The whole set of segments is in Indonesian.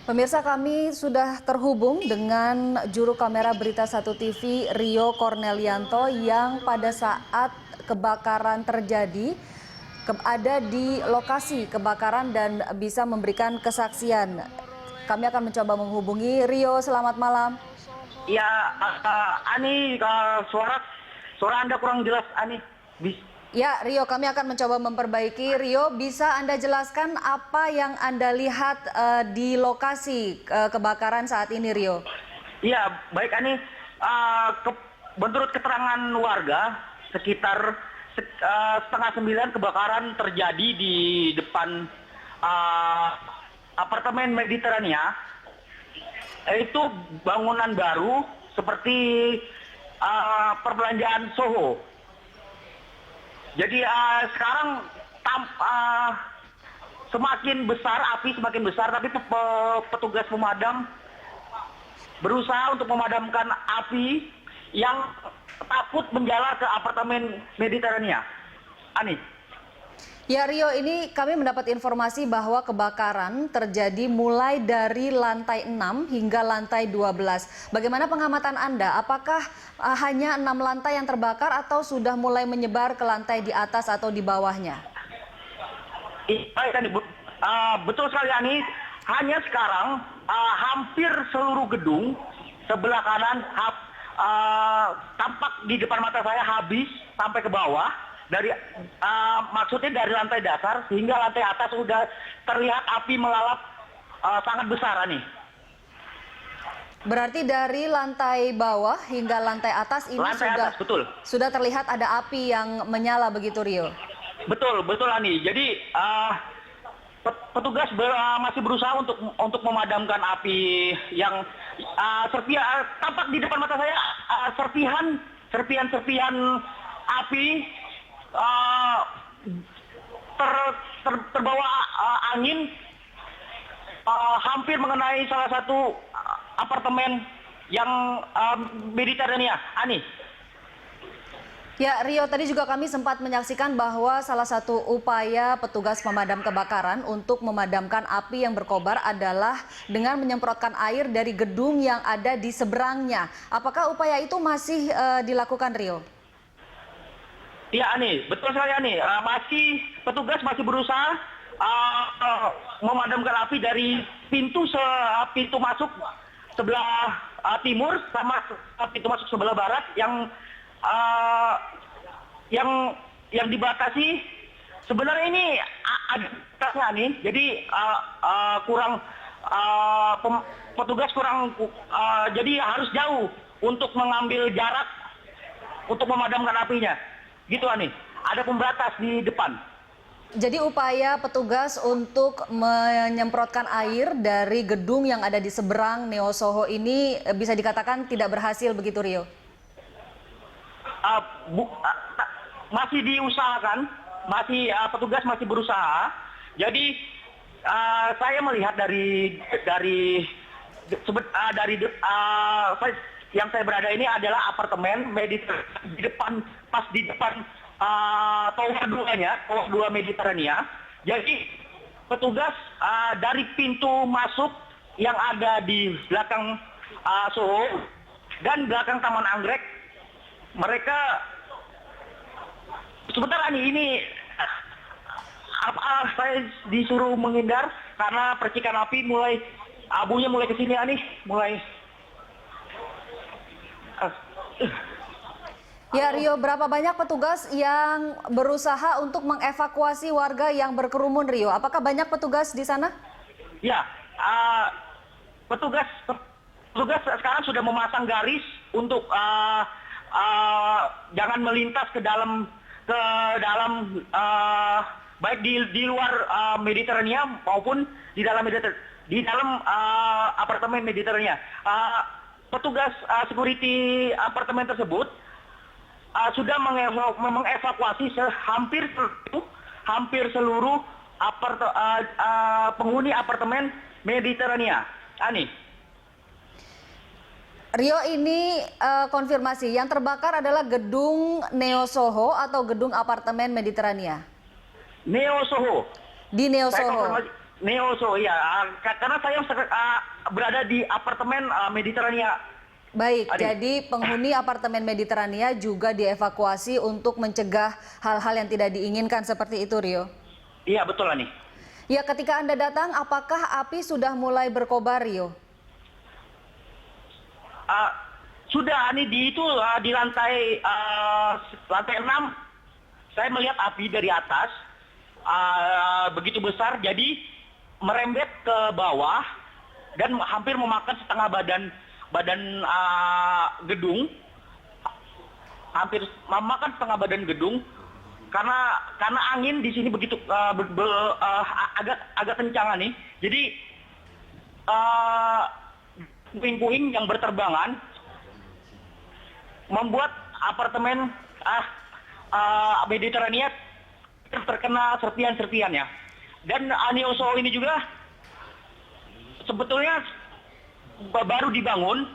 Pemirsa, kami sudah terhubung dengan juru kamera Berita 1 TV Rio Cornelianto yang pada saat kebakaran terjadi ada di lokasi kebakaran dan bisa memberikan kesaksian. Kami akan mencoba menghubungi Rio. Selamat malam. Ya, Ani, suara Anda kurang jelas, Ani. Ya, Rio, kami akan mencoba memperbaiki. Rio, bisa Anda jelaskan apa yang Anda lihat di lokasi kebakaran saat ini, Rio? Ya, baik, Ani. Menurut keterangan warga, sekitar setengah 9 kebakaran terjadi di depan apartemen Mediterania. Itu bangunan baru seperti perbelanjaan Soho. Jadi sekarang semakin besar api, semakin besar, tapi petugas pemadam berusaha untuk memadamkan api yang takut menjalar ke apartemen Mediterania. Ani. Ya, Rio, ini kami mendapat informasi bahwa kebakaran terjadi mulai dari lantai 6 hingga lantai 12. Bagaimana pengamatan Anda? Apakah hanya 6 lantai yang terbakar atau sudah mulai menyebar ke lantai di atas atau di bawahnya? Betul sekali, Ani. Hanya sekarang hampir seluruh gedung sebelah kanan tampak di depan mata saya habis sampai ke bawah. Maksudnya dari lantai dasar hingga lantai atas sudah terlihat api melalap sangat besar, Ani. Berarti dari lantai bawah hingga lantai atas ini sudah terlihat ada api yang menyala begitu, Rio? Betul, Ani. Jadi petugas masih berusaha untuk memadamkan api yang tampak di depan mata saya, serpihan api terbawa angin hampir mengenai salah satu apartemen yang Mediterania, Ani. Ya, Rio, tadi juga kami sempat menyaksikan bahwa salah satu upaya petugas pemadam kebakaran untuk memadamkan api yang berkobar adalah dengan menyemprotkan air dari gedung yang ada di seberangnya. Apakah upaya itu masih dilakukan, Rio? Ya, Ani, betul sekali, Ani. Petugas masih berusaha memadamkan api dari pintu masuk sebelah timur sama pintu masuk sebelah barat yang dibatasi. Sebenarnya ini ada batasnya, Ani. Jadi petugas kurang jadi harus jauh untuk mengambil jarak untuk memadamkan apinya. Gitu, Ani. Ada pembatas di depan. Jadi upaya petugas untuk menyemprotkan air dari gedung yang ada di seberang Neo Soho ini bisa dikatakan tidak berhasil begitu, Rio? Masih diusahakan, petugas masih berusaha. Jadi saya melihat yang saya berada ini adalah apartemen di depan tower 2 Mediterania. Jadi petugas dari pintu masuk yang ada di belakang Soho dan belakang Taman Anggrek, mereka sebentar, ini saya disuruh menghindar karena percikan api abunya mulai kesini, Ani, Ya, Rio, berapa banyak petugas yang berusaha untuk mengevakuasi warga yang berkerumun, Rio? Apakah banyak petugas di sana? Ya, petugas sekarang sudah memasang garis untuk jangan melintas ke dalam baik di luar Mediterania maupun di dalam apartemen Mediterania. Petugas security apartemen tersebut sudah mengevakuasi hampir seluruh penghuni apartemen Mediterania, Ani. Rio, ini konfirmasi, yang terbakar adalah gedung Neo Soho atau gedung apartemen Mediterania? Neo Soho. Di Neo Soho. Neoso, ya. Karena saya berada di apartemen Mediterania. Baik, Adi. jadi penghuni apartemen Mediterania juga dievakuasi untuk mencegah hal-hal yang tidak diinginkan seperti itu, Rio? Iya, betul nih. Ya, ketika Anda datang, apakah api sudah mulai berkobar, Rio? Sudah nih di lantai 6 saya melihat api dari atas begitu besar, jadi merembet ke bawah dan hampir memakan setengah badan gedung, hampir memakan setengah badan gedung karena angin di sini begitu agak kencang nih. Jadi puing-puing yang berterbangan membuat apartemen Mediterania terkena serpian-serpian ya. Dan Neoso ini juga sebetulnya baru dibangun.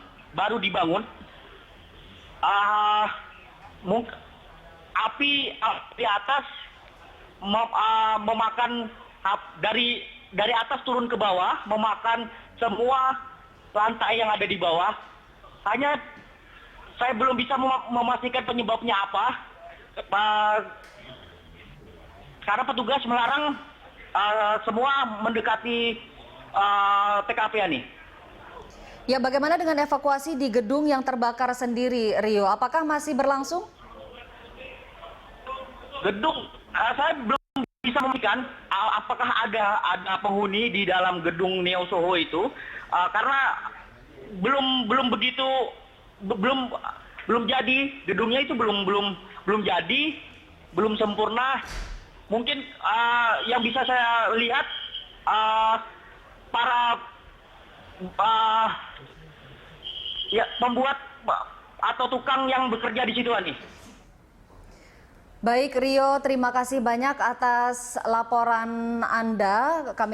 Api di atas memakan dari atas turun ke bawah, memakan semua lantai yang ada di bawah. Hanya saya belum bisa memastikan penyebabnya apa, karena petugas melarang semua mendekati TKP ini. Ya, bagaimana dengan evakuasi di gedung yang terbakar sendiri, Rio? Apakah masih berlangsung? Gedung, saya belum bisa memastikan apakah ada penghuni di dalam gedung Neo Soho itu, karena belum jadi, gedungnya itu belum jadi, belum sempurna. Mungkin yang bisa saya lihat para pembuat atau tukang yang bekerja di situ nih. Baik, Rio, terima kasih banyak atas laporan Anda. Kami